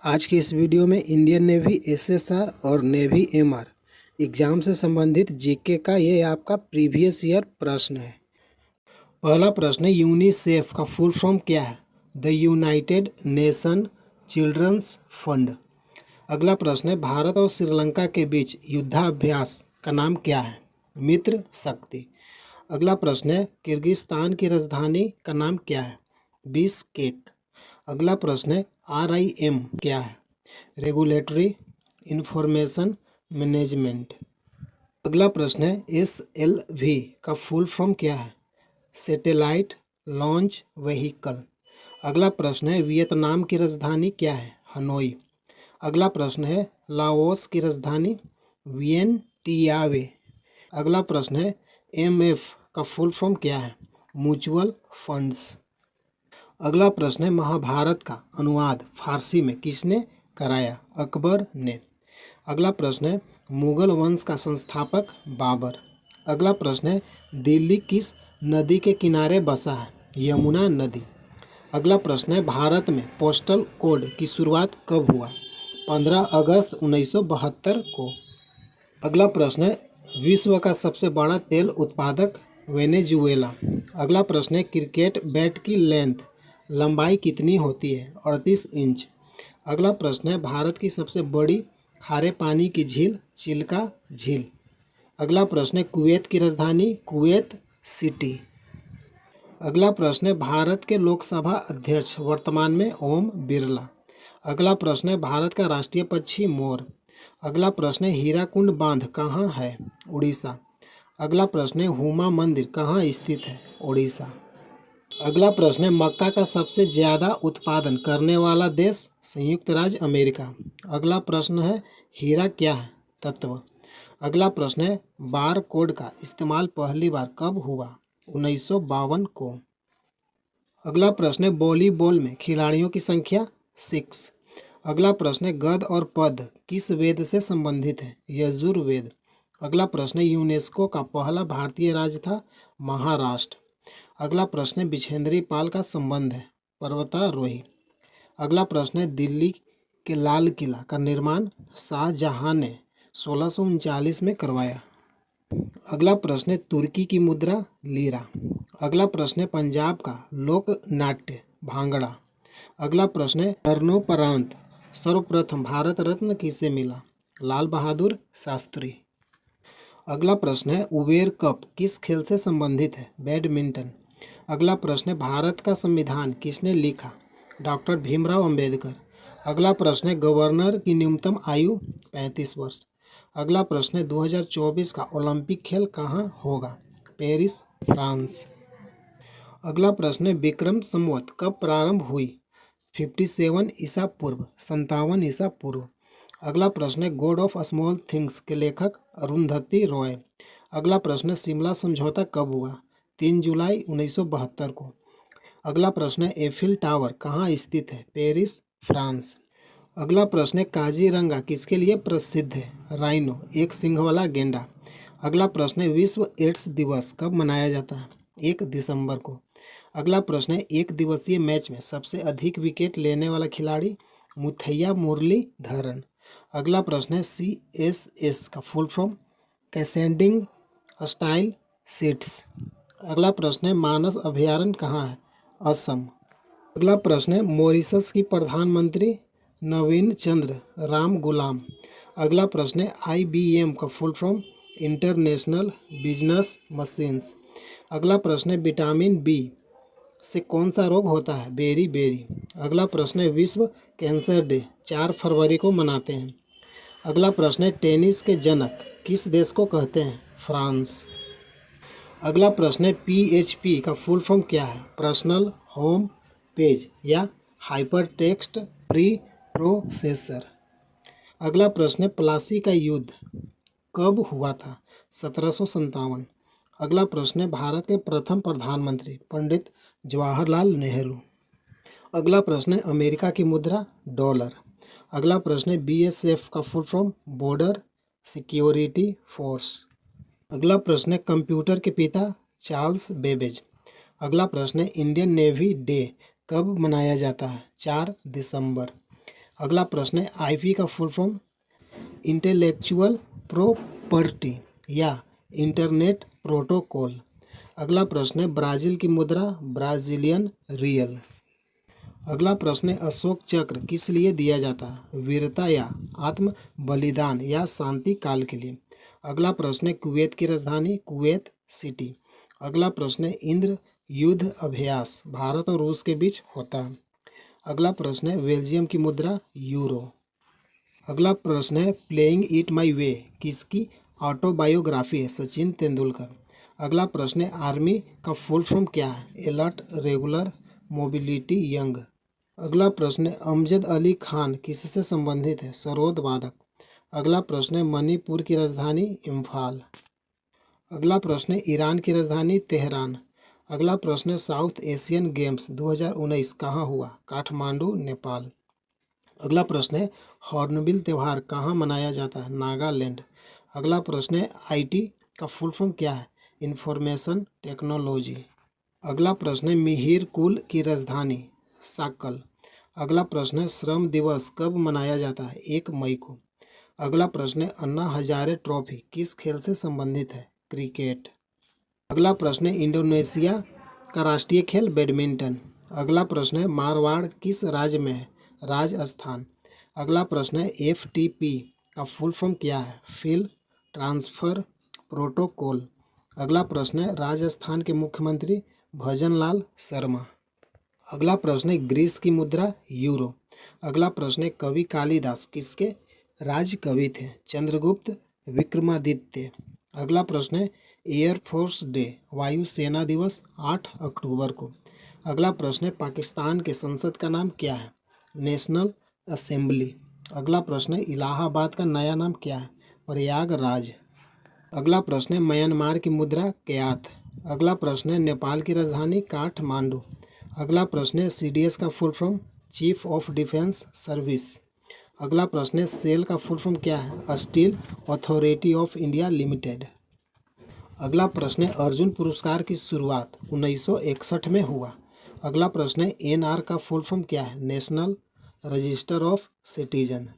आज की इस वीडियो में इंडियन नेवी एसएसआर और नेवी एमआर एग्जाम से संबंधित जीके का ये आपका प्रीवियस ईयर प्रश्न है। पहला प्रश्न है, यूनिसेफ का फुल फॉर्म क्या है? The United Nation children's fund. अगला प्रश्न है, भारत और श्रीलंका के बीच युद्धाभ्यास का नाम क्या है? मित्र शक्ति। अगला प्रश्न है, किर्गिस्तान की राजधानी का नाम क्या है? बिश्केक। अगला प्रश्न है, RIM क्या है? Regulatory information management. अगला प्रश्न है, SLV का फुल फॉर्म क्या है? Satellite launch vehicle. अगला प्रश्न है, वियतनाम की राजधानी क्या है? हनोई। अगला प्रश्न है, लाओस की राजधानी? वियंटियावे। अगला प्रश्न है, MF का फुल फॉर्म क्या है? Mutual funds. अगला प्रश्न है, महाभारत का अनुवाद फारसी में किसने कराया? अकबर ने। अगला प्रश्न है, मुगल वंश का संस्थापक बाबर। अगला प्रश्न है, दिल्ली किस नदी के किनारे बसा है? यमुना नदी। अगला प्रश्न है, भारत में पोस्टल कोड की शुरुआत कब हुआ? 15 अगस्त 1972 को। अगला प्रश्न है, विश्व का सबसे बड़ा तेल उत्पादक वेनेजुएला। अगला प्रश्न है, क्रिकेट बैट की लंबाई कितनी होती है? 38 इंच। अगला प्रश्न है, भारत की सबसे बड़ी खारे पानी की झील? चिल्का झील। अगला प्रश्न है, कुवैत की राजधानी? Kuwait city. अगला प्रश्न है, भारत के लोकसभा अध्यक्ष वर्तमान में? ओम बिरला। अगला प्रश्न है, भारत का राष्ट्रीय पक्षी मोर। अगला प्रश्न है, हीराकुंड बांध कहाँ है? उड़ीसा। अगला प्रश्न है, हुमा मंदिर कहाँ स्थित है? उड़ीसा। अगला प्रश्न है, मक्का का सबसे ज़्यादा उत्पादन करने वाला देश? संयुक्त राज्य अमेरिका। अगला प्रश्न है, हीरा क्या है? तत्व। अगला प्रश्न है, बार कोड का इस्तेमाल पहली बार कब हुआ? 1952 को। अगला प्रश्न है, वॉलीबॉल में खिलाड़ियों की संख्या? 6। अगला प्रश्न है, गद और पद किस वेद से संबंधित है? यजुर्वेद। अगला प्रश्न है, यूनेस्को का पहला भारतीय राज्य था? महाराष्ट्र। अगला प्रश्न है, बिछेंद्री पाल का संबंध है? पर्वतारोही। अगला प्रश्न है, दिल्ली के लाल किला का निर्माण शाहजहां ने 1639 में करवाया। अगला प्रश्न है, तुर्की की मुद्रा? लीरा। अगला प्रश्न है, पंजाब का लोक नाट्य? भांगड़ा। अगला प्रश्न है, मरणोपरांत सर्वप्रथम भारत रत्न किसे मिला? लाल बहादुर शास्त्री। अगला प्रश्न है, उबेर कप किस खेल से संबंधित है? बैडमिंटन। अगला प्रश्न है, भारत का संविधान किसने लिखा? डॉक्टर भीमराव अंबेडकर। अगला प्रश्न है, गवर्नर की न्यूनतम आयु? 35 वर्ष। अगला प्रश्न है, 2024 का ओलंपिक खेल कहाँ होगा? Paris, France. अगला प्रश्न है, विक्रम संवत कब प्रारंभ हुई? 57 ईसा पूर्व, 57 ईसा पूर्व। अगला प्रश्न है, गॉड ऑफ स्मॉल थिंग्स के लेखक? अरुंधति रॉय। अगला प्रश्न है, शिमला समझौता कब हुआ? 3 जुलाई 1972 को। अगला प्रश्न है, एफिल टावर कहाँ स्थित है? Paris, France. अगला प्रश्न है, काजीरंगा किसके लिए प्रसिद्ध है? राइनो, एक सिंह वाला गेंडा। अगला प्रश्न है, विश्व एड्स दिवस कब मनाया जाता है? 1 दिसंबर को। अगला प्रश्न है, एक दिवसीय मैच में सबसे अधिक विकेट लेने वाला खिलाड़ी? मुथैया मुरलीधरन। अगला प्रश्न है, CSS का full form? Cascading style sheets. अगला प्रश्न है, मानस अभयारण्य कहाँ है? असम। अगला प्रश्न है, मॉरिशस की प्रधानमंत्री? नवीन चंद्र राम गुलाम। अगला प्रश्न है, IBM का full form? International business machines. अगला प्रश्न है, विटामिन B से कौन सा रोग होता है? Beriberi. अगला प्रश्न है, विश्व कैंसर डे 4 फरवरी को मनाते हैं। अगला प्रश्न है, टेनिस के जनक किस देश को कहते हैं? फ्रांस। अगला प्रश्न है, PHP का फुल फॉर्म क्या है? पर्सनल होम पेज या हाइपर टेक्स्ट प्री प्रोसेसर। अगला प्रश्न है, प्लासी का युद्ध कब हुआ था? 1757। अगला प्रश्न है, भारत के प्रथम प्रधानमंत्री? पंडित जवाहरलाल नेहरू। अगला प्रश्न है, अमेरिका की मुद्रा? डॉलर। अगला प्रश्न है, BSF का full form? Border security force. अगला प्रश्न है, कंप्यूटर के पिता? Charles Babbage. अगला प्रश्न है, इंडियन नेवी डे कब मनाया जाता है? 4 दिसंबर। अगला प्रश्न है आईपी का फुल फॉर्म इंटेलेक्चुअल प्रॉपर्टी या इंटरनेट प्रोटोकॉल। अगला प्रश्न है ब्राज़ील की मुद्रा ब्राज़ीलियन रियल। अगला प्रश्न है अशोक चक्र किस लिए दिया जाता है? वीरता या आत्म बलिदान या शांति काल के लिए। अगला प्रश्न है कुवैत की राजधानी कुवैत सिटी। अगला प्रश्न है इंद्र युद्ध अभ्यास भारत और रूस के बीच होता है। अगला प्रश्न है बेल्जियम की मुद्रा यूरो। अगला प्रश्न है प्लेइंग इट माई वे किसकी ऑटोबायोग्राफी है? सचिन तेंदुलकर। अगला प्रश्न है आर्मी का फुल फॉर्म क्या है? Alert regular mobility young. अगला प्रश्न है अमजद अली खान किससे संबंधित है? सरोद वादक। अगला प्रश्न है मणिपुर की राजधानी इम्फाल। अगला प्रश्न है ईरान की राजधानी तेहरान। अगला प्रश्न है साउथ एशियन गेम्स 2019 कहाँ हुआ? काठमांडू नेपाल। अगला प्रश्न है हॉर्नबिल त्यौहार कहाँ मनाया जाता है? नागालैंड। अगला प्रश्न है आईटी का फुल फॉर्म क्या है? Information technology. अगला प्रश्न है मिहिर कुल की राजधानी साक्कल। अगला प्रश्न है श्रम दिवस कब मनाया जाता है? 1 मई को। अगला प्रश्न है अन्ना हजारे ट्रॉफी किस खेल से संबंधित है? क्रिकेट। अगला प्रश्न है इंडोनेशिया का राष्ट्रीय खेल बैडमिंटन। अगला प्रश्न है मारवाड़ किस राज्य में है? राजस्थान। अगला प्रश्न है एफटीपी का फुल फॉर्म क्या है? Field transfer protocol. अगला प्रश्न है राजस्थान के मुख्यमंत्री भजनलाल शर्मा। अगला प्रश्न है ग्रीस की मुद्रा यूरो। अगला प्रश्न है कवि कालिदास किसके राज कवि थे? चंद्रगुप्त विक्रमादित्य। अगला प्रश्न है एयरफोर्स डे वायुसेना दिवस 8 अक्टूबर को। अगला प्रश्न है पाकिस्तान के संसद का नाम क्या है? National assembly. अगला प्रश्न है इलाहाबाद का नया नाम क्या है? प्रयागराज। अगला प्रश्न है म्यांमार की मुद्रा क्यात। अगला प्रश्न है नेपाल की राजधानी काठमांडू। अगला प्रश्न है सीडीएस का full form chief of defence service. अगला प्रश्न है सेल का फुल फॉर्म क्या है? Steel authority of India limited. अगला प्रश्न है अर्जुन पुरस्कार की शुरुआत 1961 में हुआ। अगला प्रश्न है एनआर का फुल फॉर्म क्या है? National register of citizen.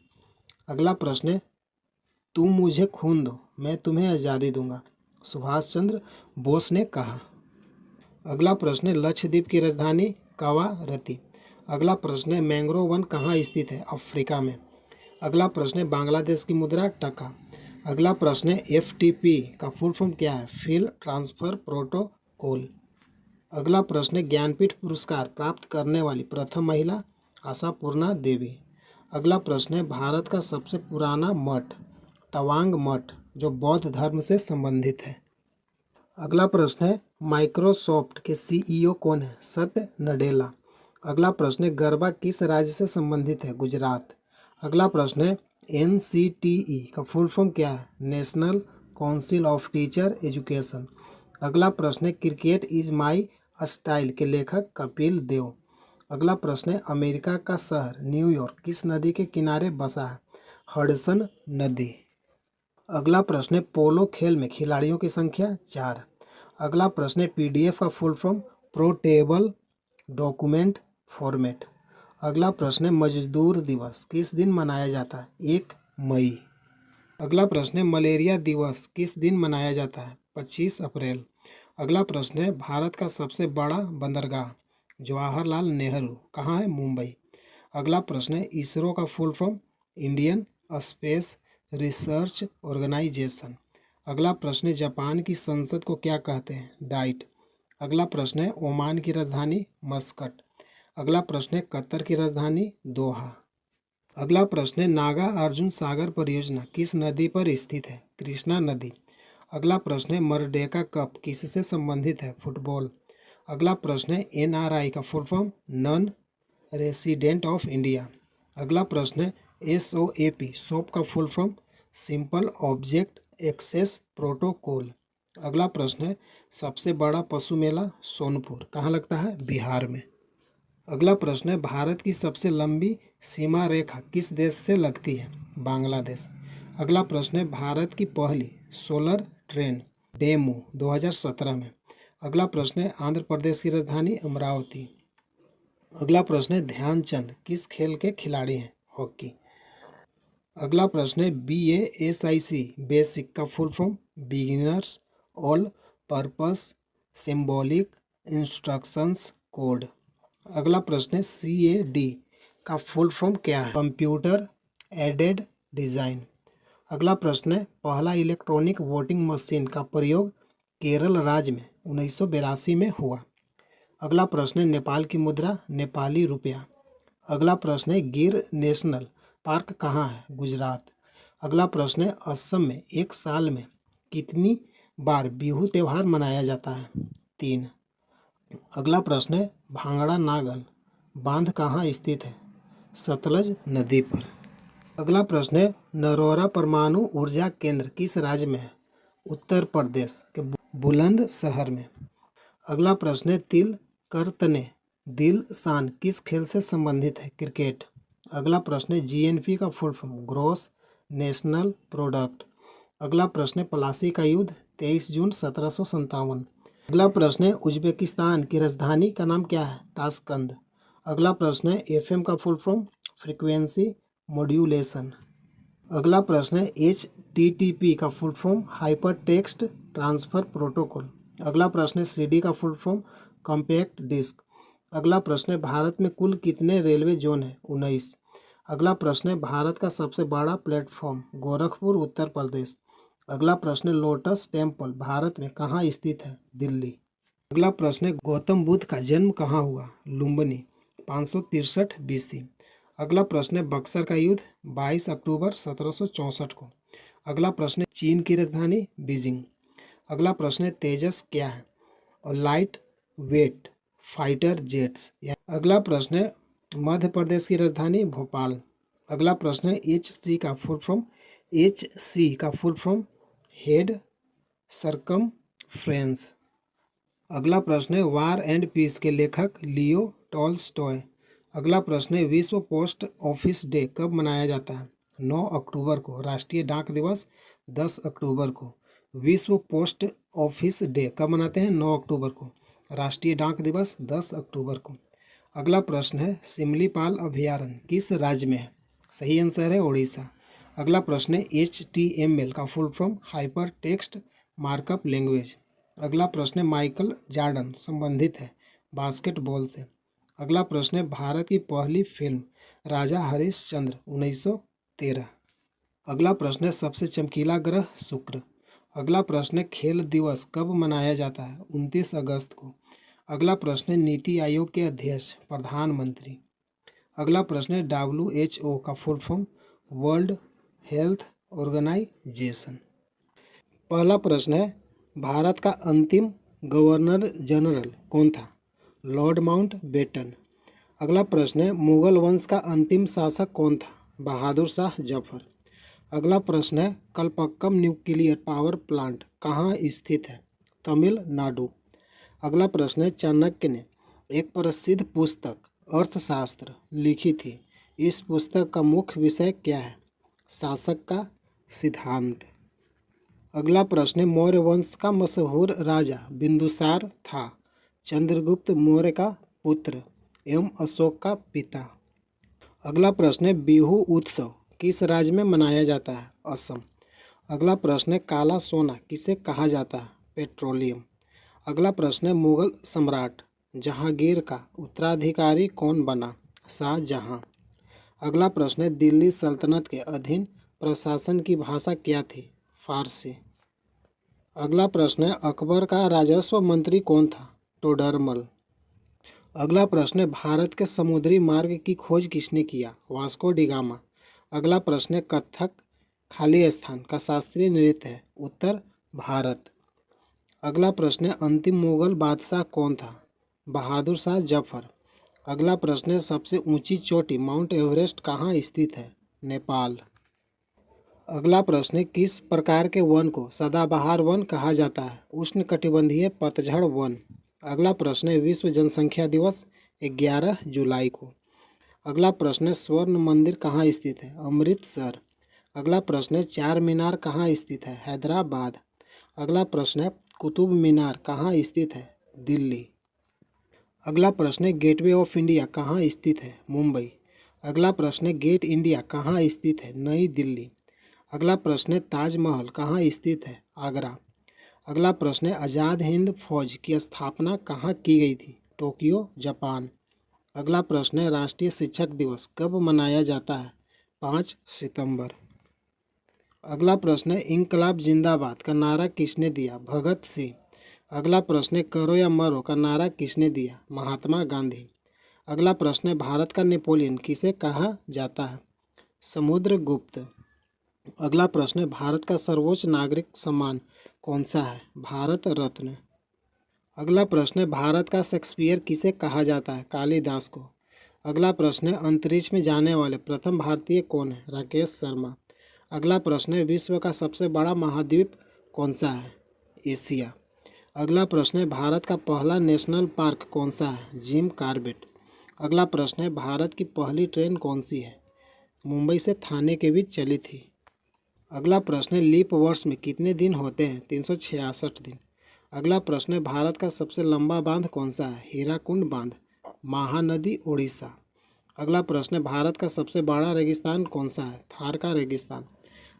अगला प्रश्न है तुम मुझे खून दो मैं तुम्हें आज़ादी दूंगा सुभाष चंद्र बोस ने कहा। अगला प्रश्न है लक्षद्वीप की राजधानी कवारती। अगला प्रश्न है मैंग्रोव वन कहाँ स्थित है? अफ्रीका में। अगला प्रश्न है बांग्लादेश की मुद्रा टका। अगला प्रश्न है एफटीपी का फुल फॉर्म क्या है? Field transfer protocol. अगला प्रश्न है ज्ञानपीठ पुरस्कार प्राप्त करने वाली प्रथम महिला आशापूर्णा देवी। अगला प्रश्न है भारत का सबसे पुराना मठ तवांग मठ जो बौद्ध धर्म से संबंधित है। अगला प्रश्न है माइक्रोसॉफ्ट के सीईओ कौन है? सत्य नडेला। अगला प्रश्न है गरबा किस राज्य से संबंधित है? गुजरात। अगला प्रश्न है एनसीटीई का फुल फॉर्म क्या है? National council of teacher education. अगला प्रश्न है क्रिकेट इज माई स्टाइल के लेखक कपिल देव। अगला प्रश्न है अमेरिका का शहर न्यूयॉर्क किस नदी के किनारे बसा है? हडसन नदी। अगला प्रश्न है पोलो खेल में खिलाड़ियों की संख्या 4। अगला प्रश्न है पीडीएफ का full form portable document format. अगला प्रश्न है मजदूर दिवस किस दिन मनाया जाता है? 1 मई। अगला प्रश्न है मलेरिया दिवस किस दिन मनाया जाता है? 25 अप्रैल। अगला प्रश्न है भारत का सबसे बड़ा बंदरगाह जवाहरलाल नेहरू कहाँ है? मुंबई। अगला प्रश्न है इसरो का full form Indian space research organisation. अगला प्रश्न है जापान की संसद को क्या कहते हैं? डाइट। अगला प्रश्न है ओमान की राजधानी मस्कट। अगला प्रश्न है कतर की राजधानी दोहा। अगला प्रश्न है नागा अर्जुन सागर परियोजना किस नदी पर स्थित है? कृष्णा नदी। अगला प्रश्न है मरडेका कप किससे संबंधित है? फुटबॉल। अगला प्रश्न है एनआरआई का full form non resident of India. अगला प्रश्न है एसओएपी सोप का full form simple object access protocol. अगला प्रश्न है सबसे बड़ा पशु मेला सोनपुर कहाँ लगता है? बिहार में। अगला प्रश्न है भारत की सबसे लंबी सीमा रेखा किस देश से लगती है? बांग्लादेश। अगला प्रश्न है भारत की पहली सोलर ट्रेन डेमू 2017 में। अगला प्रश्न है आंध्र प्रदेश की राजधानी अमरावती। अगला प्रश्न है ध्यानचंद किस खेल के खिलाड़ी हैं? हॉकी। अगला प्रश्न है BASIC बेसिक का full form beginners all purpose symbolic instructions code. अगला प्रश्न है CAD का फुल फॉर्म क्या है? Computer aided design. अगला प्रश्न है पहला इलेक्ट्रॉनिक वोटिंग मशीन का प्रयोग केरल राज्य में 1982 में हुआ। अगला प्रश्न है नेपाल की मुद्रा नेपाली रुपया। अगला प्रश्न है गिर नेशनल पार्क कहाँ है? गुजरात। अगला प्रश्न है असम में एक साल में कितनी बार बिहू त्यौहार मनाया जाता है? 3। अगला प्रश्न है भांगड़ा नागन बांध कहाँ स्थित है? सतलज नदी पर। अगला प्रश्न है नरोरा परमाणु ऊर्जा केंद्र किस राज्य में है? उत्तर प्रदेश के बुलंदशहर में। अगला प्रश्न है तिल करतने दिल शान किस खेल से संबंधित है? क्रिकेट। अगला प्रश्न है GNP का full form gross national product. अगला प्रश्न है पलासी का युद्ध 23 जून 1757। अगला प्रश्न है उज्बेकिस्तान की राजधानी का नाम क्या है? ताशकंद। अगला प्रश्न है FM का फुल फॉर्म फ्रीक्वेंसी मॉड्यूलेशन। अगला प्रश्न है HTTP का full form hyper text transfer protocol. अगला प्रश्न है CD का फुल फॉर्म कॉम्पैक्ट डिस्क। अगला प्रश्न है भारत में कुल कितने रेलवे जोन है? 19। अगला प्रश्न है भारत का सबसे बड़ा प्लेटफॉर्म गोरखपुर उत्तर प्रदेश। अगला प्रश्न है लोटस टेम्पल भारत में कहाँ स्थित है? दिल्ली। अगला प्रश्न है गौतम बुद्ध का जन्म कहाँ हुआ? लुम्बिनी 563 BC। अगला प्रश्न है बक्सर का युद्ध 22 अक्टूबर 1764 को। अगला प्रश्न है चीन की राजधानी बीजिंग। अगला प्रश्न है तेजस क्या है? और लाइट वेट फाइटर जेट्स। अगला प्रश्न है मध्य प्रदेश की राजधानी भोपाल। अगला प्रश्न है HC का फुल फॉर्म हेड सरकमफ्रेंस। अगला प्रश्न है वार एंड पीस के लेखक लियो टॉल्स्टॉय। अगला प्रश्न है विश्व पोस्ट ऑफिस डे कब मनाया जाता है? 9 अक्टूबर को। राष्ट्रीय डाक दिवस 10 अक्टूबर को। विश्व पोस्ट ऑफिस डे कब मनाते हैं? 9 अक्टूबर को। राष्ट्रीय डाक दिवस 10 अक्टूबर को। अगला प्रश्न है सिमलीपाल अभयारण्य किस राज्य में है? सही आंसर है उड़ीसा। अगला प्रश्न है HTML का full form hyper text markup language. अगला प्रश्न है माइकल जॉर्डन संबंधित है बास्केटबॉल से। अगला प्रश्न है भारत की पहली फिल्म राजा हरिश्चंद्र 1913। अगला प्रश्न है सबसे चमकीला ग्रह शुक्र। अगला प्रश्न है खेल दिवस कब मनाया जाता है? 29 अगस्त को। अगला प्रश्न है नीति आयोग के अध्यक्ष प्रधानमंत्री। अगला प्रश्न है WHO का full form world health organisation. पहला प्रश्न है भारत का अंतिम गवर्नर जनरल कौन था? Lord Mountbatten. अगला प्रश्न है मुगल वंश का अंतिम शासक कौन था? बहादुर शाह जफर। अगला प्रश्न है कलपक्कम न्यूक्लियर पावर प्लांट कहाँ स्थित है? तमिलनाडु। अगला प्रश्न है चाणक्य ने एक प्रसिद्ध पुस्तक अर्थशास्त्र लिखी थी। इस पुस्तक का मुख्य विषय क्या है? शासक का सिद्धांत। अगला प्रश्न है मौर्य वंश का मशहूर राजा बिंदुसार था। चंद्रगुप्त मौर्य का पुत्र एवं अशोक का पिता। अगला प्रश्न है बिहू उत्सव किस राज्य में मनाया जाता है? असम। अगला प्रश्न है काला सोना किसे कहा जाता है? पेट्रोलियम। अगला प्रश्न है मुगल सम्राट जहांगीर का उत्तराधिकारी कौन बना? शाहजहां। अगला प्रश्न है दिल्ली सल्तनत के अधीन प्रशासन की भाषा क्या थी? फारसी। अगला प्रश्न है अकबर का राजस्व मंत्री कौन था? टोडरमल। अगला प्रश्न है भारत के समुद्री मार्ग की खोज किसने किया? Vasco D gamma. अगला प्रश्न है कथक खाली स्थान का शास्त्रीय नृत्य है? उत्तर भारत। अगला प्रश्न है अंतिम मुगल बादशाह कौन था? बहादुर शाह जफर। अगला प्रश्न है सबसे ऊंची चोटी माउंट एवरेस्ट कहाँ स्थित है? नेपाल। अगला प्रश्न है किस प्रकार के वन को सदाबहार वन कहा जाता है? उष्णकटिबंधीय पतझड़ वन। अगला प्रश्न है विश्व जनसंख्या दिवस 11 जुलाई को। अगला प्रश्न है स्वर्ण मंदिर कहाँ स्थित है? अमृतसर। अगला प्रश्न है चार मीनार कहाँ स्थित है? हैदराबाद। अगला प्रश्न है कुतुब मीनार कहाँ स्थित है? दिल्ली। अगला प्रश्न है गेटवे ऑफ इंडिया कहाँ स्थित है? मुंबई। अगला प्रश्न है गेट इंडिया कहाँ स्थित है? नई दिल्ली। अगला प्रश्न है ताजमहल कहाँ स्थित है? आगरा। अगला प्रश्न है आज़ाद हिंद फौज की स्थापना कहाँ की गई थी? Tokyo, Japan. अगला प्रश्न है राष्ट्रीय शिक्षक दिवस कब मनाया जाता है? 5 सितंबर। अगला प्रश्न है इनकलाब जिंदाबाद का नारा किसने दिया? भगत सिंह। अगला प्रश्न है करो या मरो का नारा किसने दिया? महात्मा गांधी। अगला प्रश्न है भारत का नेपोलियन किसे कहा जाता है? समुद्रगुप्त। अगला प्रश्न है भारत का सर्वोच्च नागरिक सम्मान कौन सा है? भारत रत्न। अगला प्रश्न है भारत का शेक्सपियर किसे कहा जाता है? कालिदास को। अगला प्रश्न है अंतरिक्ष में जाने वाले प्रथम भारतीय कौन है? राकेश शर्मा। अगला प्रश्न है विश्व का सबसे बड़ा महाद्वीप कौन सा है? एशिया। अगला प्रश्न है भारत का पहला नेशनल पार्क कौन सा है? Jim Corbett. अगला प्रश्न है भारत की पहली ट्रेन कौन सी है? मुंबई से थाने के बीच चली थी। अगला प्रश्न है लीप वर्ष में कितने दिन होते हैं? 366 दिन। अगला प्रश्न है भारत का सबसे लंबा बांध कौन सा है? हीराकुंड बांध, महानदी, उड़ीसा। अगला प्रश्न है भारत का सबसे बड़ा रेगिस्तान कौन सा है? थार का रेगिस्तान।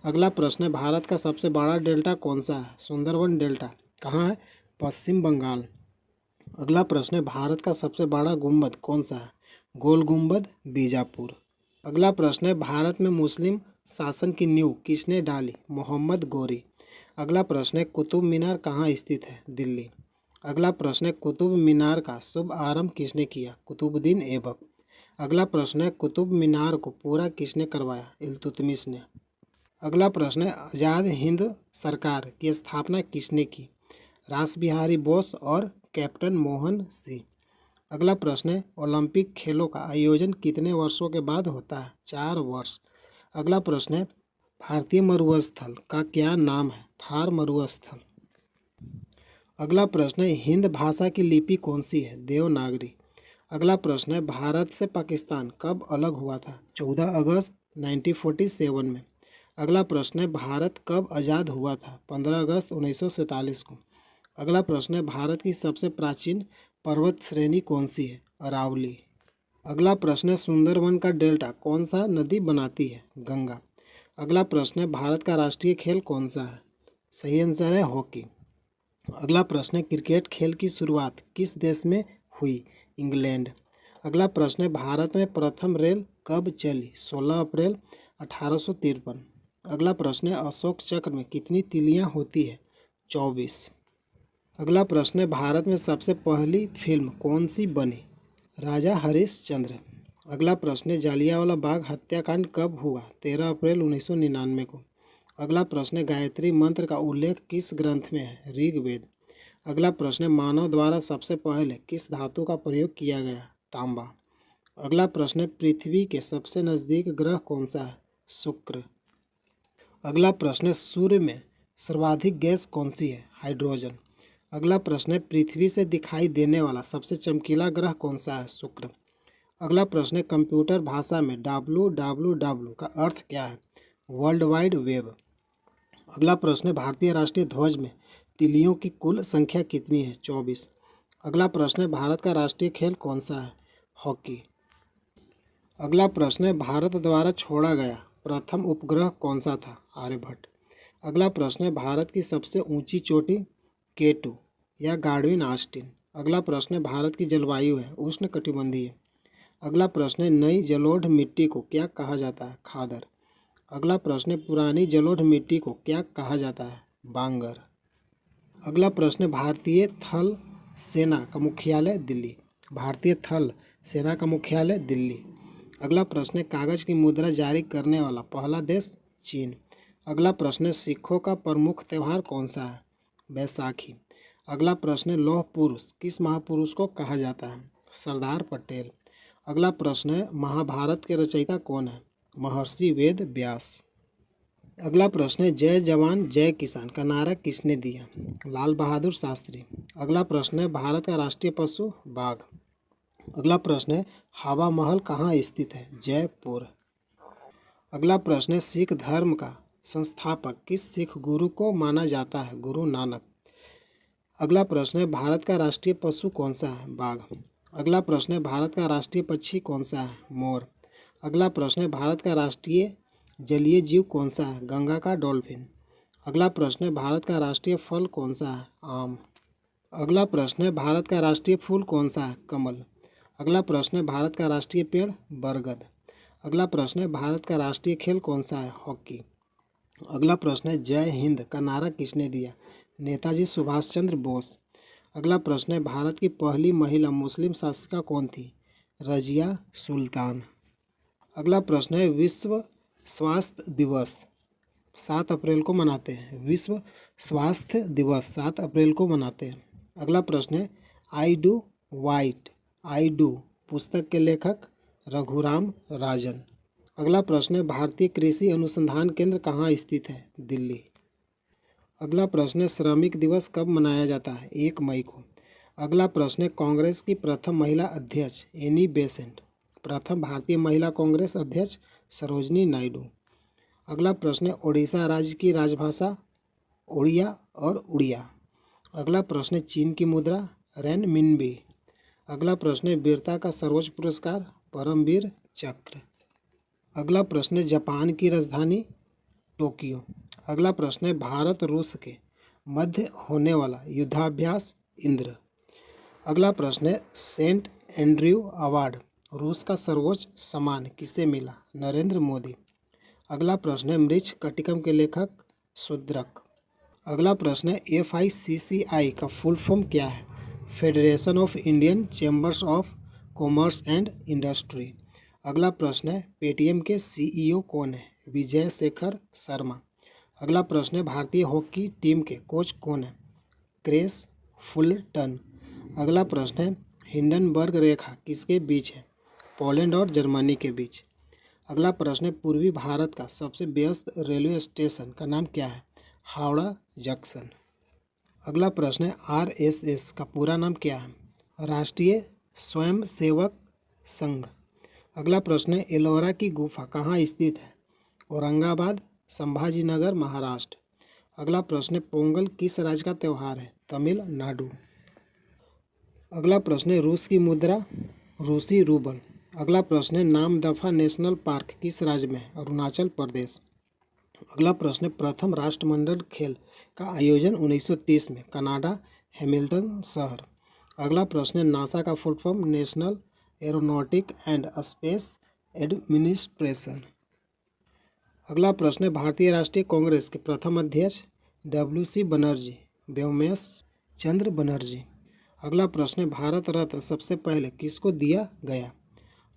अगला प्रश्न है भारत का सबसे बड़ा डेल्टा कौन सा है? सुंदरबन डेल्टा। कहाँ है? पश्चिम बंगाल। अगला प्रश्न है भारत का सबसे बड़ा गुंबद कौन सा है? गोल गुंबद, बीजापुर। अगला प्रश्न है भारत में मुस्लिम शासन की नींव किसने डाली? मोहम्मद गोरी। अगला प्रश्न है कुतुब मीनार कहाँ स्थित है? दिल्ली। अगला प्रश्न है कुतुब मीनार का शुभ आरंभ किसने किया? कुतुबुद्दीन ऐबक। अगला प्रश्न है कुतुब मीनार को पूरा किसने करवाया? इल्तुतमिश ने। अगला प्रश्न है आज़ाद हिंद सरकार की स्थापना किसने की? रास बिहारी बोस और कैप्टन मोहन सिंह। अगला प्रश्न है ओलंपिक खेलों का आयोजन कितने वर्षों के बाद होता है? 4 वर्ष। अगला प्रश्न है भारतीय मरुस्थल का क्या नाम है? थार मरुस्थल। अगला प्रश्न है हिंद भाषा की लिपि कौन सी है? देवनागरी। अगला प्रश्न है भारत से पाकिस्तान कब अलग हुआ था? 14 अगस्त 1947 में। अगला प्रश्न है भारत कब आज़ाद हुआ था? 15 अगस्त 1947 को। अगला प्रश्न है भारत की सबसे प्राचीन पर्वत श्रेणी कौन सी है? अरावली। अगला प्रश्न है सुंदरवन का डेल्टा कौन सा नदी बनाती है? गंगा। अगला प्रश्न है भारत का राष्ट्रीय खेल कौन सा है? सही आंसर है हॉकी। अगला प्रश्न है क्रिकेट खेल की शुरुआत किस देश में हुई? इंग्लैंड। अगला प्रश्न है भारत में प्रथम रेल कब चली? 16 अप्रैल 1853। अगला प्रश्न है अशोक चक्र में कितनी तीलियां होती है? 24। अगला प्रश्न है भारत में सबसे पहली फिल्म कौन सी बनी? राजा हरिश्चंद्र। अगला प्रश्न है जालियांवाला बाग हत्याकांड कब हुआ? 13 अप्रैल 1999 को। अगला प्रश्न है गायत्री मंत्र का उल्लेख किस ग्रंथ में है? ऋग्वेद। अगला प्रश्न है मानव द्वारा सबसे पहले किस धातु का प्रयोग किया गया? तांबा। अगला प्रश्न है पृथ्वी के सबसे नज़दीक ग्रह कौन सा है? शुक्र। अगला प्रश्न है सूर्य में सर्वाधिक गैस कौन सी है? हाइड्रोजन। अगला प्रश्न है पृथ्वी से दिखाई देने वाला सबसे चमकीला ग्रह कौन सा है? शुक्र। अगला प्रश्न है कंप्यूटर भाषा में www का अर्थ क्या है? World wide web. अगला प्रश्न है भारतीय राष्ट्रीय ध्वज में तिलियों की कुल संख्या कितनी है? 24। अगला प्रश्न है भारत का राष्ट्रीय खेल कौन सा है? हॉकी। अगला प्रश्न है भारत द्वारा छोड़ा गया प्रथम उपग्रह कौन सा था? आर्यभट्ट। अगला प्रश्न है भारत की सबसे ऊंची चोटी K2 या गार्डविन ऑस्टिन। अगला प्रश्न है भारत की जलवायु है उष्णकटिबंधीय। अगला प्रश्न है नई जलोढ़ मिट्टी को क्या कहा जाता है? खादर। अगला प्रश्न है पुरानी जलोढ़ मिट्टी को क्या कहा जाता है? बांगर। अगला प्रश्न है भारतीय थल सेना का मुख्यालय दिल्ली। भारतीय थल सेना का मुख्यालय दिल्ली। अगला प्रश्न है कागज की मुद्रा जारी करने वाला पहला देश? चीन। अगला प्रश्न है सिखों का प्रमुख त्यौहार कौन सा है? बैसाखी। अगला प्रश्न है लौह पुरुष किस महापुरुष को कहा जाता है? सरदार पटेल। अगला प्रश्न है महाभारत के रचयिता कौन है? महर्षि वेद व्यास। अगला प्रश्न है जय जवान जय किसान का नारा किसने दिया? लाल बहादुर शास्त्री। अगला प्रश्न है भारत का राष्ट्रीय पशु? बाघ। अगला प्रश्न है हवा महल कहाँ स्थित है? जयपुर। अगला प्रश्न है सिख धर्म का संस्थापक किस सिख गुरु को माना जाता है? गुरु नानक। अगला प्रश्न है भारत का राष्ट्रीय पशु कौन सा है? बाघ। अगला प्रश्न है भारत का राष्ट्रीय पक्षी कौन सा है? मोर। अगला प्रश्न है भारत का राष्ट्रीय जलीय जीव कौन सा है? गंगा का डॉल्फिन। अगला प्रश्न है भारत का राष्ट्रीय फल कौन सा है? आम। अगला प्रश्न है भारत का राष्ट्रीय फूल कौन सा है? कमल। अगला प्रश्न है भारत का राष्ट्रीय पेड़ बरगद। अगला प्रश्न है भारत का राष्ट्रीय खेल कौन सा है? हॉकी। अगला प्रश्न है जय हिंद का नारा किसने दिया? नेताजी सुभाष चंद्र बोस। अगला प्रश्न है भारत की पहली महिला मुस्लिम शासिका कौन थी? रजिया सुल्तान। अगला प्रश्न है विश्व स्वास्थ्य दिवस 7 अप्रैल को मनाते हैं। विश्व स्वास्थ्य दिवस 7 अप्रैल को मनाते हैं। अगला प्रश्न है I do white I do पुस्तक के लेखक रघुराम राजन। अगला प्रश्न है भारतीय कृषि अनुसंधान केंद्र कहाँ स्थित है? दिल्ली। अगला प्रश्न है श्रमिक दिवस कब मनाया जाता है? 1 मई को। अगला प्रश्न है कांग्रेस की प्रथम महिला अध्यक्ष एनी बेसेंट। प्रथम भारतीय महिला कांग्रेस अध्यक्ष सरोजनी नायडू। अगला प्रश्न है ओडिशा राज्य की राजभाषा ओडिया और उड़िया। अगला प्रश्न है चीन की मुद्रा रेनमिनबी। अगला प्रश्न है वीरता का सर्वोच्च पुरस्कार परमवीर चक्र। अगला प्रश्न है जापान की राजधानी टोक्यो। अगला प्रश्न है भारत रूस के मध्य होने वाला युद्धाभ्यास इंद्र। अगला प्रश्न है सेंट एंड्रयू अवार्ड रूस का सर्वोच्च सम्मान किसे मिला? नरेंद्र मोदी। अगला प्रश्न है मृच्छ कटिकम के लेखक शूद्रक। अगला प्रश्न है FICCI का फुल फॉर्म क्या है? Federation of Indian chambers of commerce and industry. अगला प्रश्न है पेटीएम के CEO कौन है? विजय शेखर शर्मा। अगला प्रश्न है भारतीय हॉकी टीम के कोच कौन है? Chris Fulton. अगला प्रश्न है हिंडनबर्ग रेखा किसके बीच है? पोलैंड और जर्मनी के बीच। अगला प्रश्न है पूर्वी भारत का सबसे व्यस्त रेलवे स्टेशन का नाम क्या है? हावड़ा जंक्शन। अगला प्रश्न है RSS का पूरा नाम क्या है? राष्ट्रीय स्वयंसेवक संघ। अगला प्रश्न है एलोरा की गुफा कहाँ स्थित है? औरंगाबाद संभाजीनगर महाराष्ट्र। अगला प्रश्न है पोंगल किस राज्य का त्यौहार है? तमिलनाडु। अगला प्रश्न है रूस की मुद्रा रूसी रूबल। अगला प्रश्न है नामदफा नेशनल पार्क किस राज्य में है? अरुणाचल प्रदेश। अगला प्रश्न है प्रथम राष्ट्रमंडल खेल का आयोजन 1930 में कनाडा हैमिल्टन शहर। अगला प्रश्न है नासा का full form national aeronautic and space administration. अगला प्रश्न है भारतीय राष्ट्रीय कांग्रेस के प्रथम अध्यक्ष WC बनर्जी व्योमेश चंद्र बनर्जी। अगला प्रश्न है भारत रत्न सबसे पहले किसको दिया गया?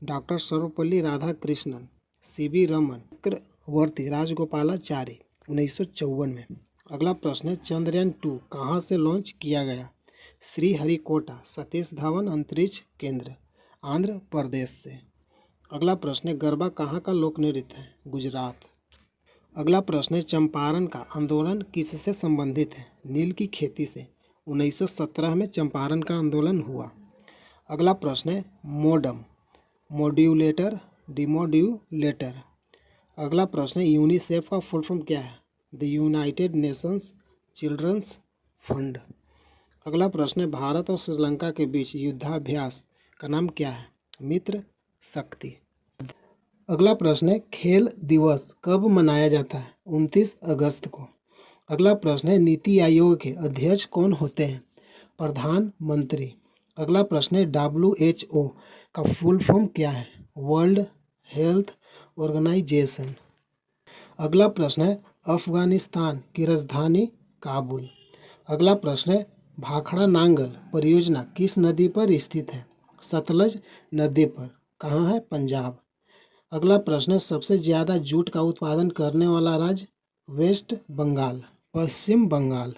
डॉक्टर सर्वपल्ली राधाकृष्णन CB रमन चक्रवर्ती राजगोपालाचारी 1954 में। अगला प्रश्न है चंद्रयान 2 कहाँ से लॉन्च किया गया? श्रीहरिकोटा सतीश धवन अंतरिक्ष केंद्र आंध्र प्रदेश से। अगला प्रश्न है गरबा कहाँ का लोक नृत्य है? गुजरात। अगला प्रश्न है चंपारण का आंदोलन किससे संबंधित है? नील की खेती से। 1917 में चंपारण का आंदोलन हुआ। अगला प्रश्न है मोडम मॉड्यूलेटर डिमोड्यूलेटर। अगला प्रश्न है यूनिसेफ का फुल फॉर्म क्या है? The United Nations children's fund. अगला प्रश्न है भारत और श्रीलंका के बीच युद्धाभ्यास का नाम क्या है? मित्र शक्ति। अगला प्रश्न है खेल दिवस कब मनाया जाता है? 29 अगस्त को। अगला प्रश्न है नीति आयोग के अध्यक्ष कौन होते हैं? प्रधानमंत्री। अगला प्रश्न है WHO का फुल फॉर्म क्या है? World health organisation. अगला प्रश्न है अफगानिस्तान की राजधानी काबुल। अगला प्रश्न है भाखड़ा नांगल परियोजना किस नदी पर स्थित है? सतलज नदी पर। कहाँ है? पंजाब। अगला प्रश्न है सबसे ज़्यादा जूट का उत्पादन करने वाला राज्य? वेस्ट बंगाल पश्चिम बंगाल।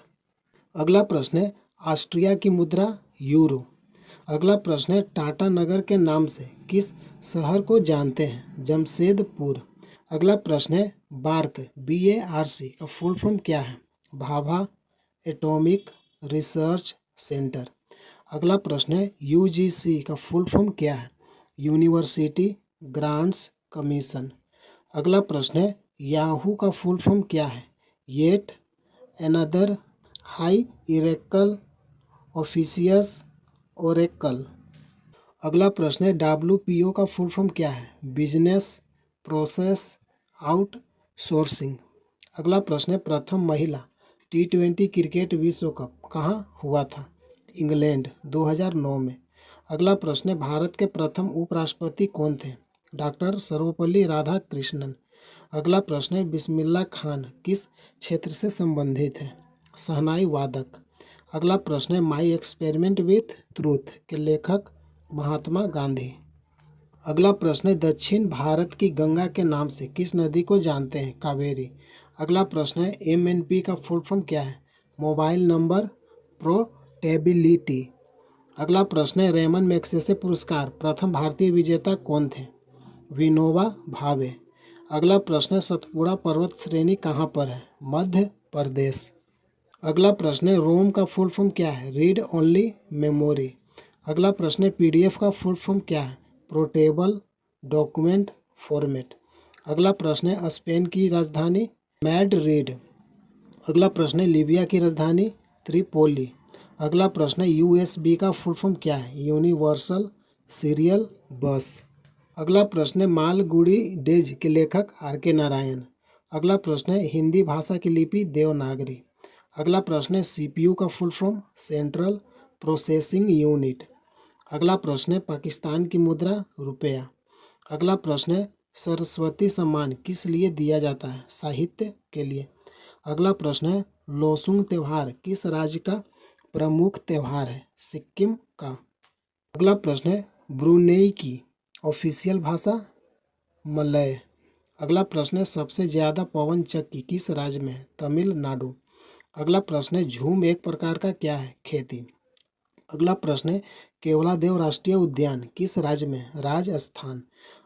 अगला प्रश्न है ऑस्ट्रिया की मुद्रा यूरो। अगला प्रश्न है टाटा नगर के नाम से किस शहर को जानते हैं? जमशेदपुर। अगला प्रश्न है बार्क BARC का फुल फॉर्म क्या है? Bhabha atomic research centre. अगला प्रश्न है UGC का फुल फॉर्म क्या है? University grants commission. अगला प्रश्न है याहू का फुल फॉर्म क्या है? Yet another high इरेकल ऑफिशियस Oracle. अगला प्रश्न है WPO का फुल फॉर्म क्या है? Business process outsourcing. अगला प्रश्न है प्रथम महिला T20 क्रिकेट विश्व कप कहाँ हुआ था? इंग्लैंड 2009 में। अगला प्रश्न है भारत के प्रथम उपराष्ट्रपति कौन थे? डॉक्टर सर्वपल्ली राधाकृष्णन। अगला प्रश्न है बिस्मिल्लाह खान किस क्षेत्र से संबंधित है? शहनाई वादक। अगला प्रश्न है माई एक्सपेरिमेंट विथ ट्रूथ के लेखक महात्मा गांधी। अगला प्रश्न है दक्षिण भारत की गंगा के नाम से किस नदी को जानते हैं? कावेरी। अगला प्रश्न है MNP का फुल फॉर्म क्या है? Mobile number portability. अगला प्रश्न है रेमन मैग्सेसे पुरस्कार प्रथम भारतीय विजेता कौन थे? विनोबा भावे। अगला प्रश्न है सतपुड़ा पर्वत श्रेणी कहाँ पर है? मध्य प्रदेश। अगला प्रश्न है रोम का फुल फॉर्म क्या है? Read only memory. अगला प्रश्न है PDF का फुल फॉर्म क्या है? Portable document format. अगला प्रश्न है स्पेन की राजधानी मैड्रिड। अगला प्रश्न है लीबिया की राजधानी त्रिपोली। अगला प्रश्न है USB का फुल फॉर्म क्या है? यूनिवर्सल सीरियल बस। अगला प्रश्न है मालगुडी डेज के लेखक RK नारायण। अगला प्रश्न है हिंदी भाषा की लिपि देवनागरी। अगला प्रश्न है CPU का full form central processing unit. अगला प्रश्न है पाकिस्तान की मुद्रा रुपया। अगला प्रश्न है सरस्वती सम्मान किस लिए दिया जाता है? साहित्य के लिए। अगला प्रश्न है लोसुंग त्यौहार किस राज्य का प्रमुख त्यौहार है? सिक्किम का। अगला प्रश्न है ब्रुनेई की ऑफिशियल भाषा मलय। अगला प्रश्न है सबसे ज़्यादा पवन चक्की किस राज्य में है? तमिलनाडु। अगला प्रश्न है झूम एक प्रकार का क्या है? खेती। अगला प्रश्न है केवलादेव राष्ट्रीय उद्यान किस राज्य में है? राजस्थान।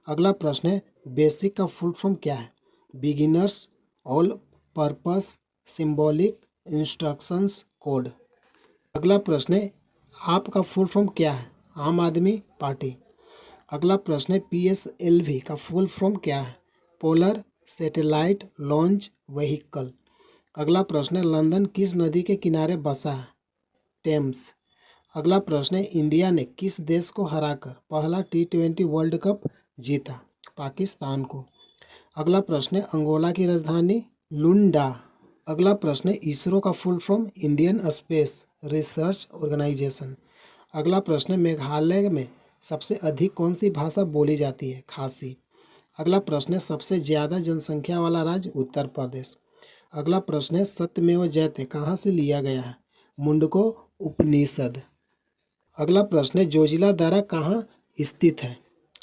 अगला प्रश्न है बेसिक का फुल फॉर्म क्या है? Beginners all purpose symbolic instructions code. अगला प्रश्न है आप का फुल फॉर्म क्या है? आम आदमी पार्टी। अगला प्रश्न है PSLV का फुल फॉर्म क्या है? Polar satellite launch vehicle. अगला प्रश्न है लंदन किस नदी के किनारे बसा है? टेम्स। अगला प्रश्न है इंडिया ने किस देश को हराकर पहला T20 वर्ल्ड कप जीता? पाकिस्तान को। अगला प्रश्न है अंगोला की राजधानी लुंडा। अगला प्रश्न है इसरो का full form Indian space research organisation. अगला प्रश्न है मेघालय में सबसे अधिक कौन सी भाषा बोली जाती है? खासी। अगला प्रश्न है सबसे ज़्यादा जनसंख्या वाला राज्य उत्तर प्रदेश। अगला प्रश्न है सत्यमेव जयते कहाँ से लिया गया है? मुंडको उपनिषद। अगला प्रश्न है जोजिला दर्रा कहाँ स्थित है?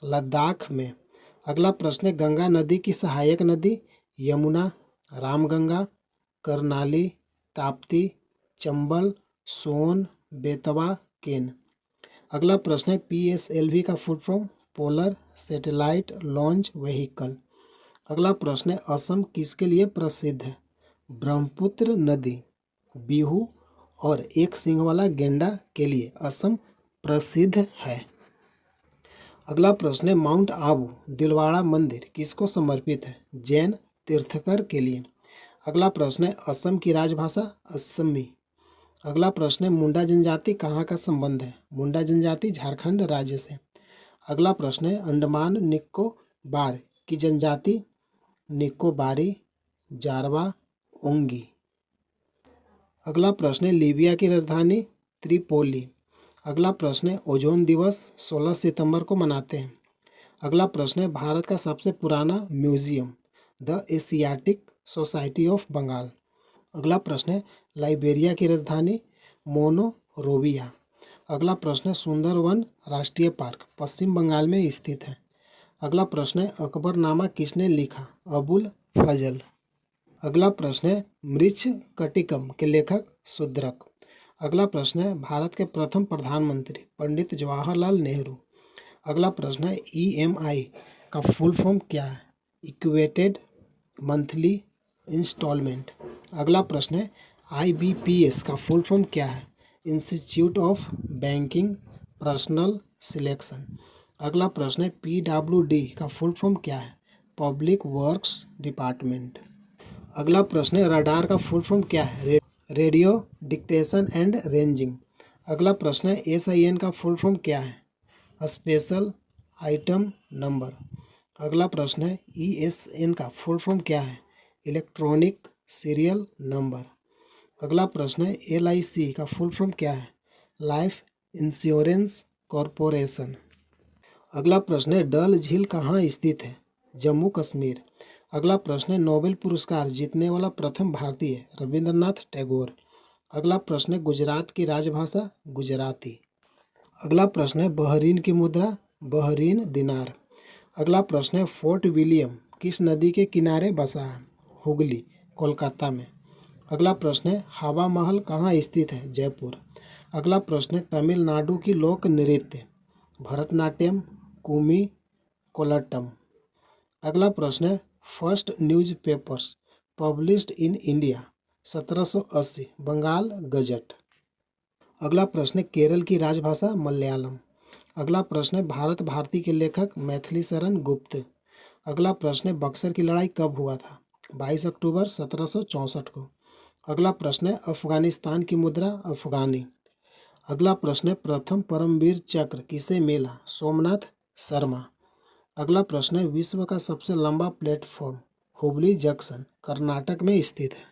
लद्दाख में। अगला प्रश्न है गंगा नदी की सहायक नदी? यमुना, रामगंगा, करनाली, ताप्ती, चंबल, सोन, बेतवा, केन। अगला प्रश्न है PSLV का full form polar satellite launch vehicle. अगला प्रश्न है असम किसके लिए प्रसिद्ध है? ब्रह्मपुत्र नदी, बिहू और एक सींग वाला गेंडा के लिए असम प्रसिद्ध है। अगला प्रश्न है माउंट आबू दिलवाड़ा मंदिर किसको समर्पित है? जैन तीर्थकर के लिए। अगला प्रश्न है असम की राजभाषा असमी। अगला प्रश्न है मुंडा जनजाति कहाँ का संबंध है? मुंडा जनजाति झारखंड राज्य से। अगला प्रश्न है अंडमान निकोबार की जनजाति निकोबारी, जारवा, ओंगी। अगला प्रश्न है लीबिया की राजधानी त्रिपोली। अगला प्रश्न है ओजोन दिवस 16 सितंबर को मनाते हैं। अगला प्रश्न है भारत का सबसे पुराना museum the Asiatic society of Bengal. अगला प्रश्न है लाइबेरिया की राजधानी मोनोरोविया। अगला प्रश्न है सुंदरवन राष्ट्रीय पार्क पश्चिम बंगाल में स्थित है। अगला प्रश्न है अकबरनामा किसने लिखा? अबुल फजल। अगला प्रश्न है मृच्छकटिकम के लेखक शूद्रक। अगला प्रश्न है भारत के प्रथम प्रधानमंत्री पंडित जवाहरलाल नेहरू। अगला प्रश्न है EMI का फुल फॉर्म क्या है? Equated monthly instalment. अगला प्रश्न है IBPS का फुल फॉर्म क्या है? Institute of banking personnel selection. अगला प्रश्न है PWD का फुल फॉर्म क्या है? Public works department. अगला प्रश्न है रडार का फुल फॉर्म क्या है? Radio detection and ranging. अगला प्रश्न है SIN का फुल फॉर्म क्या है? Special item number. अगला प्रश्न है ESN का फुल फॉर्म क्या है? Electronic serial number. अगला प्रश्न है LIC का फुल फॉर्म क्या है? Life insurance corporation. अगला प्रश्न है डल झील कहाँ स्थित है? जम्मू कश्मीर। अगला प्रश्न है नोबेल पुरस्कार जीतने वाला प्रथम भारतीय? रविंद्रनाथ टैगोर। अगला प्रश्न है गुजरात की राजभाषा? गुजराती। अगला प्रश्न है बहरीन की मुद्रा? बहरीन दिनार। अगला प्रश्न है फोर्ट विलियम किस नदी के किनारे बसा है? हुगली, कोलकाता में। अगला प्रश्न है हवा महल कहाँ स्थित है? जयपुर। अगला प्रश्न है तमिलनाडु की लोक नृत्य? भरतनाट्यम, कुमी, कोलट्टम। अगला प्रश्न है first newspapers published in India? 1780, Bengal gazette. अगला प्रश्न है केरल की राजभाषा? मलयालम। अगला प्रश्न है भारत भारती के लेखक? मैथिली शरण गुप्त। अगला प्रश्न है बक्सर की लड़ाई कब हुआ था? 22 अक्टूबर 1764 को। अगला प्रश्न है अफगानिस्तान की मुद्रा? अफगानी। अगला प्रश्न है प्रथम परमवीर चक्र किसे मिला? सोमनाथ शर्मा। अगला प्रश्न है विश्व का सबसे लंबा प्लेटफॉर्म? हुबली जंक्शन, कर्नाटक में स्थित है।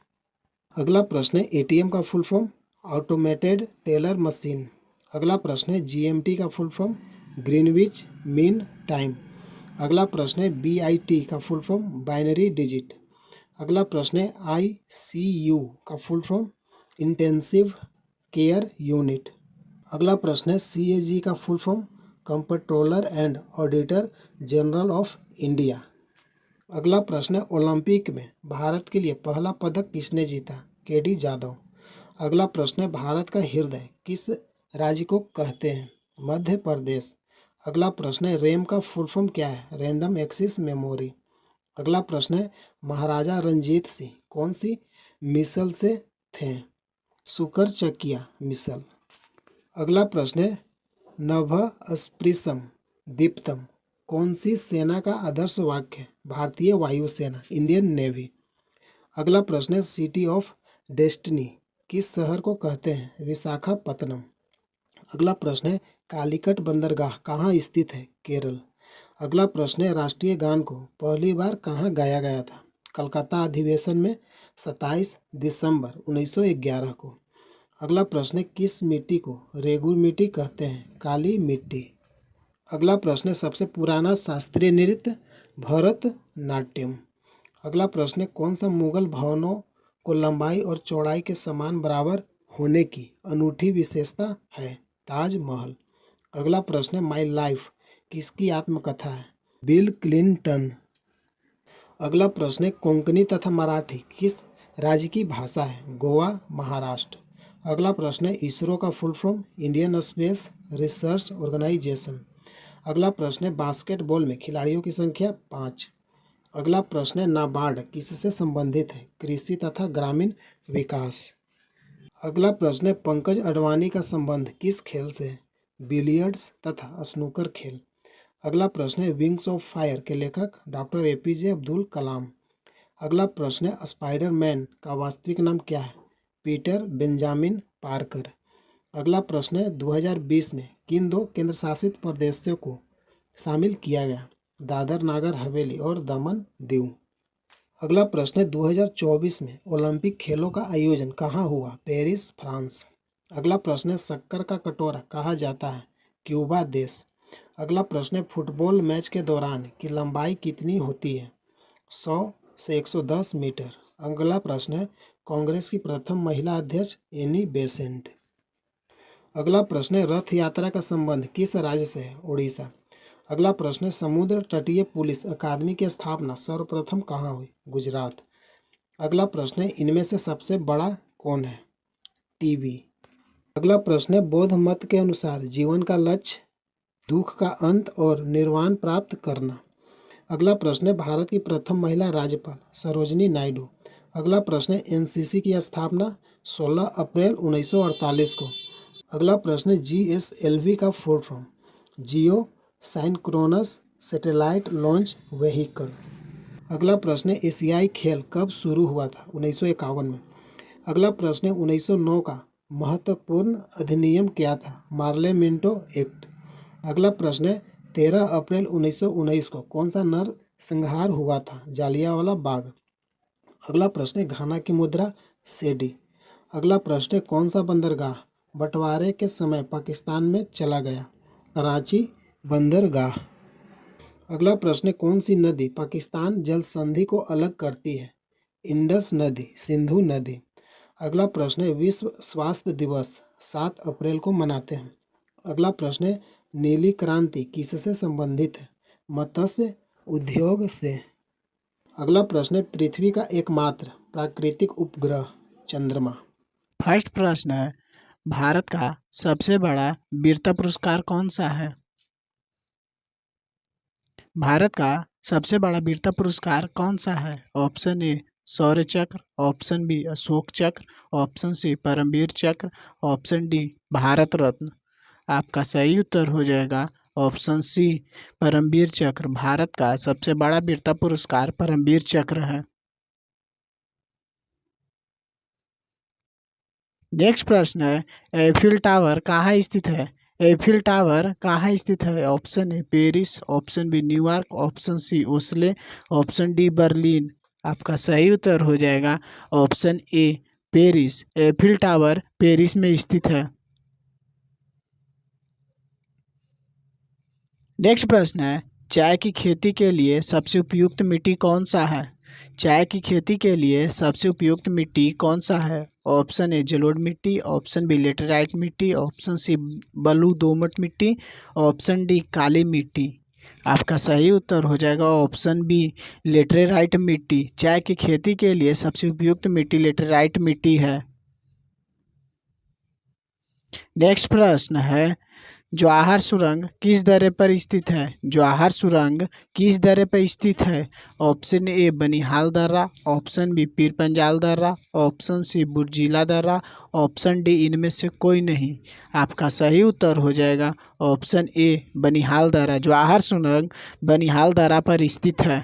अगला प्रश्न है ATM का full form? Automated teller machine. अगला प्रश्न है GMT का full form? Greenwich mean time. अगला प्रश्न है BIT का फुल फॉर्म? Binary digit. अगला प्रश्न है ICU का full form? Intensive care unit. अगला प्रश्न है CAG का full form? Comptroller and auditor general of India. अगला प्रश्न है ओलंपिक में भारत के लिए पहला पदक किसने जीता? KD जाधव। अगला प्रश्न है भारत का हृदय किस राज्य को कहते हैं? मध्य प्रदेश। अगला प्रश्न है रैम का फुल फॉर्म क्या है? Random access memory. अगला प्रश्न है महाराजा रंजीत सिंह कौन सी मिसल से थे? सुकरचकिया मिसल। अगला प्रश्न है नभ स्पृशम दीप्तम कौन सी सेना का आदर्श वाक्य है? भारतीय वायुसेना, इंडियन नेवी। अगला प्रश्न है सिटी ऑफ डेस्टिनी किस शहर को कहते हैं? विशाखापत्तनम। अगला प्रश्न है कालीकट बंदरगाह कहाँ स्थित है? केरल। अगला प्रश्न है राष्ट्रीय गान को पहली बार कहाँ गाया गया था? कलकत्ता अधिवेशन में 27 दिसंबर 1911 को। अगला प्रश्न है किस मिट्टी को रेगुर मिट्टी कहते हैं? काली मिट्टी। अगला प्रश्न है सबसे पुराना शास्त्रीय नृत्य? भरतनाट्यम। अगला प्रश्न है कौन सा मुगल भवनों को लंबाई और चौड़ाई के समान बराबर होने की अनूठी विशेषता है? ताजमहल। अगला प्रश्न है माई लाइफ किसकी आत्मकथा है? Bill Clinton. अगला प्रश्न है कोंकणी तथा मराठी किस राज्य की भाषा है? गोवा, महाराष्ट्र। अगला प्रश्न है इसरो का full form? Indian space research organisation. अगला प्रश्न है बास्केटबॉल में खिलाड़ियों की संख्या 5। अगला प्रश्न है नाबार्ड किससे संबंधित है? कृषि तथा ग्रामीण विकास। अगला प्रश्न है पंकज अडवाणी का संबंध किस खेल से है? बिलियर्ड्स तथा स्नूकर खेल। अगला प्रश्न है विंग्स ऑफ फायर के लेखक? Doctor APJ Abdul Kalam. अगला प्रश्न है स्पाइडरमैन का वास्तविक नाम क्या है? Peter Benjamin Parker. अगला प्रश्न है 2020 में किन 2 केंद्र शासित प्रदेशों को शामिल किया गया? दादर नागर हवेली और दमन दीव। अगला प्रश्न है 2024 में ओलंपिक खेलों का आयोजन कहाँ हुआ? Paris, France. अगला प्रश्न है शक्कर का कटोरा कहा जाता है? क्यूबा देश। अगला प्रश्न है फुटबॉल मैच के दौरान की लंबाई कितनी होती है? 100 से 110 मीटर। अगला प्रश्न है कांग्रेस की प्रथम महिला अध्यक्ष? Annie Besant. अगला प्रश्न है रथ यात्रा का संबंध किस राज्य से है? उड़ीसा। अगला प्रश्न है समुद्र तटीय पुलिस अकादमी की स्थापना सर्वप्रथम कहाँ हुई? गुजरात। अगला प्रश्न है इनमें से सबसे बड़ा कौन है? टीबी। अगला प्रश्न है बौद्ध मत के अनुसार जीवन का लक्ष्य दुख का अंत और निर्वाण प्राप्त करना। अगला प्रश्न है भारत की प्रथम महिला राज्यपाल? सरोजनी नायडू। अगला प्रश्न है NCC की स्थापना 16 अप्रैल 1948 को। अगला प्रश्न है GSLV का फुल फॉर्म? जियो साइंक्रोनस सैटेलाइट लॉन्च व्हीकल। अगला प्रश्न है एशियाई खेल कब शुरू हुआ था? 1951 में। अगला प्रश्न है 1909 का महत्वपूर्ण अधिनियम क्या था? Morley Minto act. अगला प्रश्न है 13 अप्रैल 1919 को कौन सा नरसंहार हुआ था? जालियांवाला बाग। अगला प्रश्न है घाना की मुद्रा सेडी। अगला प्रश्न है कौन सा बंदरगाह बंटवारे के समय पाकिस्तान में चला गया? कराची बंदरगाह। अगला प्रश्न है कौन सी नदी पाकिस्तान जल संधि को अलग करती है? इंडस नदी, सिंधु नदी। अगला प्रश्न है विश्व स्वास्थ्य दिवस 7 अप्रैल को मनाते हैं। अगला प्रश्न है नीली क्रांति किससे संबंधित है? मत्स्य उद्योग से। अगला प्रश्न है पृथ्वी का एकमात्र प्राकृतिक उपग्रह चंद्रमा। फर्स्ट प्रश्न है भारत का सबसे बड़ा वीरता पुरस्कार कौन सा है? भारत का सबसे बड़ा वीरता पुरस्कार कौन सा है? ऑप्शन ए शौर्य चक्र, ऑप्शन बी अशोक चक्र, ऑप्शन सी परमवीर चक्र, ऑप्शन डी भारत रत्न। आपका सही उत्तर हो जाएगा ऑप्शन सी परमवीर चक्र। भारत का सबसे बड़ा वीरता पुरस्कार परमवीर चक्र है। नेक्स्ट प्रश्न है एफिल टावर कहाँ स्थित है? एफिल टावर कहाँ स्थित है? Option A Paris, option B New York, option C Oslo, option D Berlin. आपका सही उत्तर हो जाएगा option A Paris. Eiffel tower Paris में स्थित है। नेक्स्ट प्रश्न है चाय की खेती के लिए सबसे उपयुक्त मिट्टी कौन सा है? चाय की खेती के लिए सबसे उपयुक्त मिट्टी कौन सा है? ऑप्शन ए जलोढ़ मिट्टी, ऑप्शन बी लेटेराइट मिट्टी, ऑप्शन सी बलू दोमट मिट्टी, ऑप्शन डी काली मिट्टी। आपका सही उत्तर हो जाएगा ऑप्शन बी लेटेराइट मिट्टी। चाय की खेती के लिए सबसे उपयुक्त मिट्टी लेटेराइट मिट्टी है। नेक्स्ट प्रश्न है जवाहर सुरंग किस दर्रे पर स्थित है? जवाहर सुरंग किस दर्रे पर स्थित है? ऑप्शन ए बनिहाल दर्रा, ऑप्शन बी पीर पंजाल दर्रा, ऑप्शन सी बुर्जिला दर्रा, ऑप्शन डी इनमें से कोई नहीं। आपका सही उत्तर हो जाएगा ऑप्शन ए बनिहाल दर्रा। जवाहर सुरंग बनिहाल दर्रा पर स्थित है।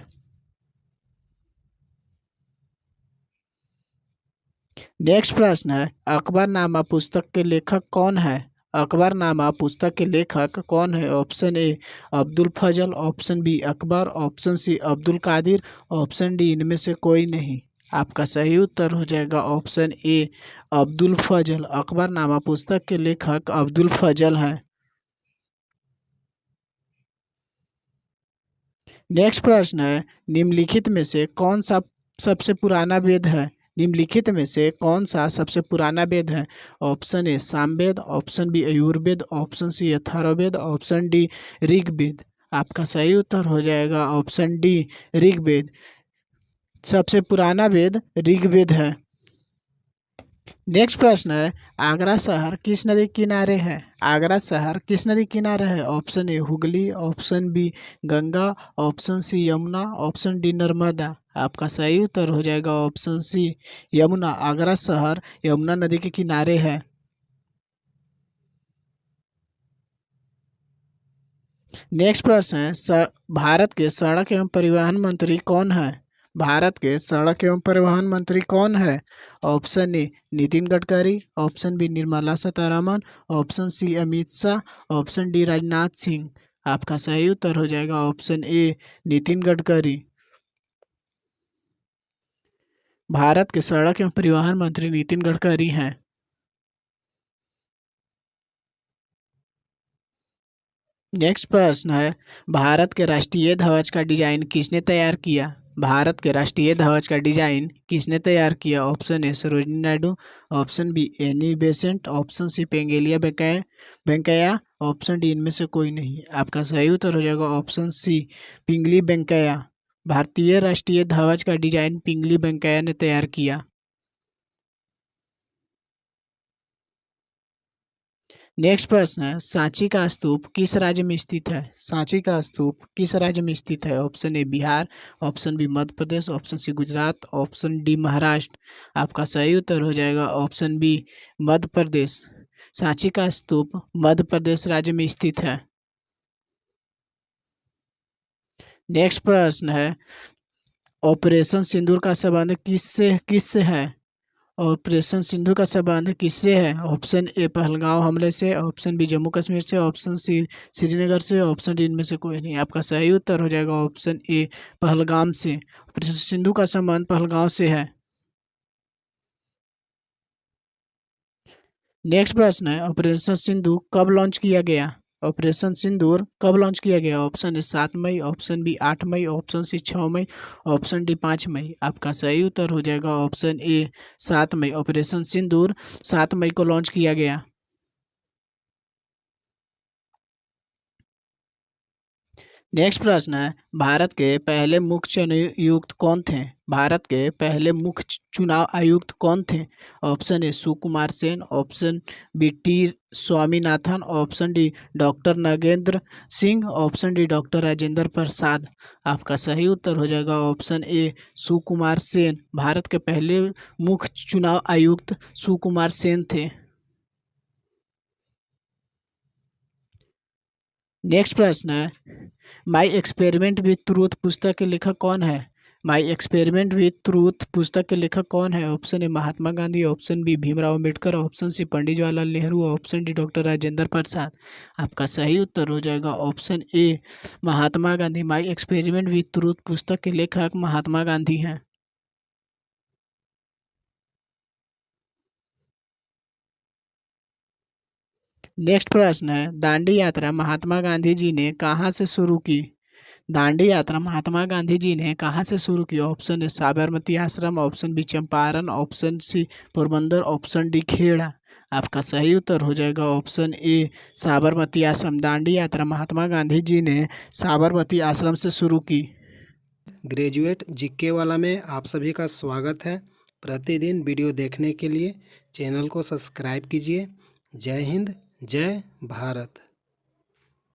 नेक्स्ट प्रश्न है अकबरनामा पुस्तक के लेखक कौन है? अकबरनामा पुस्तक के लेखक कौन है? Option A Abdul Fazal, option B Akbar, option C Abdul Qadir, option D इनमें से कोई नहीं। आपका सही उत्तर हो जाएगा ऑप्शन ए अब्दुल फजल। अकबरनामा पुस्तक के लेखक अब्दुल फजल हैं। नेक्स्ट प्रश्न है निम्नलिखित में से कौन सा सबसे पुराना वेद है? निम्नलिखित में से कौन सा सबसे पुराना वेद है? Option A Samaveda, option B Ayurveda, option C Atharvaveda, option D Rigveda. आपका सही उत्तर हो जाएगा ऑप्शन डी ऋग्वेद। सबसे पुराना वेद ऋग्वेद है। नेक्स्ट प्रश्न है आगरा शहर किस नदी के किनारे है? आगरा शहर किस नदी के किनारे है? Option A Hooghly, option B Ganga, option C Yamuna, option D Narmada. आपका सही उत्तर हो जाएगा ऑप्शन सी यमुना। आगरा शहर यमुना नदी के किनारे है। नेक्स्ट प्रश्न है भारत के सड़क एवं परिवहन मंत्री कौन है? भारत के सड़क एवं परिवहन मंत्री कौन है? Option A Nitin Gadkari, option B Nirmala Sitharaman, option C Amit Shah, option D Rajnath Singh. आपका सही उत्तर हो जाएगा ऑप्शन ए नितिन गडकरी। भारत के सड़क एवं परिवहन मंत्री नितिन गडकरी हैं। नेक्स्ट प्रश्न है भारत के राष्ट्रीय ध्वज का डिजाइन किसने तैयार किया? भारत के राष्ट्रीय ध्वज का डिजाइन किसने तैयार किया? Option A Sarojini Naidu, option B Annie Besant, option C Pingali Venkayya, option D इनमें से कोई नहीं। आपका सही उत्तर हो जाएगा ऑप्शन सी पिंगली वेंकैया। भारतीय राष्ट्रीय ध्वज का डिजाइन पिंगली वेंकैया ने तैयार किया। नेक्स्ट प्रश्न है सांची का स्तूप किस राज्य में स्थित है? सांची का स्तूप किस राज्य में स्थित है? Option A Bihar, option B Madhya Pradesh, option C Gujarat, option D Maharashtra. आपका सही उत्तर हो जाएगा ऑप्शन बी मध्य प्रदेश। सांची का स्तूप मध्य प्रदेश राज्य में स्थित है। नेक्स्ट प्रश्न है ऑपरेशन सिंदूर का संबंध किससे है? ऑपरेशन सिंधु का संबंध किससे है? ऑप्शन ए पहलगांव हमले से, ऑप्शन बी जम्मू कश्मीर से, ऑप्शन सी श्रीनगर से, ऑप्शन डी इनमें से कोई नहीं। आपका सही उत्तर हो जाएगा ऑप्शन ए पहलगाम से। ऑपरेशन सिंधु का संबंध पहलगांव से है। नेक्स्ट प्रश्न है ऑपरेशन सिंधु कब लॉन्च किया गया? ऑपरेशन सिंदूर कब लॉन्च किया गया? ऑप्शन ए 7 मई, ऑप्शन बी 8 मई, ऑप्शन सी 6 मई, ऑप्शन डी 5 मई। आपका सही उत्तर हो जाएगा ऑप्शन ए 7 मई। ऑपरेशन सिंदूर 7 मई को लॉन्च किया गया। नेक्स्ट प्रश्न है भारत के पहले मुख्य चुनाव आयुक्त कौन थे? भारत के पहले मुख्य चुनाव आयुक्त कौन थे? Option A Sukumar Sen, option B T Swaminathan, option D doctor Nagendra Singh, option D doctor Rajendra Prasad. आपका सही उत्तर हो जाएगा ऑप्शन ए सुकुमार सेन। भारत के पहले मुख्य चुनाव आयुक्त सुकुमार सेन थे। नेक्स्ट प्रश्न है माई एक्सपेरिमेंट विथ ट्रूथ पुस्तक के लेखक कौन है? माई एक्सपेरिमेंट विथ ट्रूथ पुस्तक के लेखक कौन है? Option A Mahatma Gandhi, option B Bhimrao Ambedkar, option C Pandit Jawaharlal Nehru, option D doctor Rajendra Prasad. आपका सही उत्तर हो जाएगा option A Mahatma Gandhi. My experiment with truth पुस्तक के लेखक महात्मा गांधी हैं। नेक्स्ट प्रश्न है दांडी यात्रा महात्मा गांधी जी ने कहाँ से शुरू की? दांडी यात्रा महात्मा गांधी जी ने कहाँ से शुरू की? Option A Sabarmati Ashram, option B Champaran, option C Porbandar, option D Kheda. आपका सही उत्तर हो जाएगा ऑप्शन ए साबरमती आश्रम। दांडी यात्रा महात्मा गांधी जी ने साबरमती आश्रम से शुरू की। ग्रेजुएट जीके वाला में आप सभी का स्वागत है। प्रतिदिन वीडियो देखने के लिए चैनल को सब्सक्राइब कीजिए। जय हिंद, जय भारत।